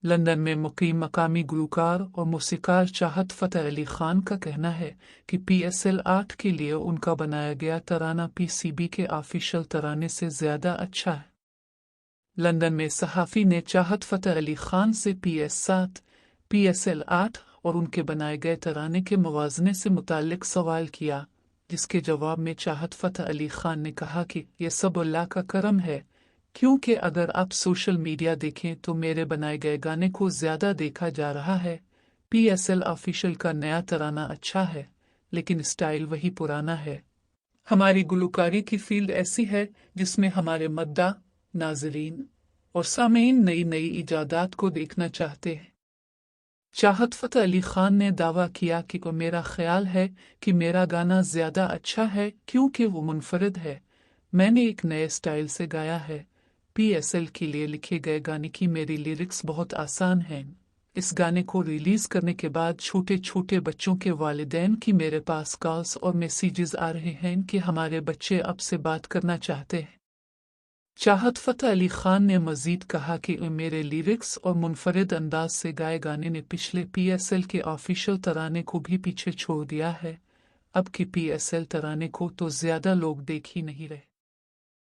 London में मुकीम मकामी गुलकार और मौसीकार चाहत फ़तेह अली खान का कहना है कि PSL 8 के लिए उनका बनाया गया तराना PCB के ऑफिशियल तराने से ज़्यादा अच्छा है। लंदन में सहाफ़ी ने चाहत फ़तेह अली खान से PS7, PSL 8 और उनके बनाए गए तराने के मुवाज़ने से मुताल्लिक सवाल किया, जिसके जवाब में चाहत फ़तेह अली खान ने कहा कि यह सब अल्लाह का करम है, क्योंकि अगर आप सोशल मीडिया देखें तो मेरे बनाए गए गाने को ज़्यादा देखा जा रहा है। PSL ऑफिशियल का नया तराना अच्छा है, लेकिन स्टाइल वही पुराना है। हमारी गुलकारी की फील्ड ऐसी है जिसमें हमारे मद्दा, नाज़रीन और सामीन नई नई इजादात को देखना चाहते हैं। चाहत फ़तेह अली खान ने दावा किया कि मेरा ख्याल है कि मेरा गाना ज़्यादा अच्छा है क्योंकि वो मुनफरिद है। मैंने एक नए स्टाइल से गाया है। PSL के लिए लिखे गए गाने की मेरी लिरिक्स बहुत आसान हैं। इस गाने को रिलीज़ करने के बाद छोटे छोटे बच्चों के वालिदैन की मेरे पास कॉल्स और मैसेजेस आ रहे हैं कि हमारे बच्चे अब से बात करना चाहते हैं। चाहत फ़तेह अली खान ने मज़ीद कहा कि मेरे लिरिक्स और मुनफरिद अंदाज से गाए गाने ने पिछले PSL के ऑफिशियल तराने को भी पीछे छोड़ दिया है। अब की PSL तराने को तो ज़्यादा लोग देख ही नहीं रहे।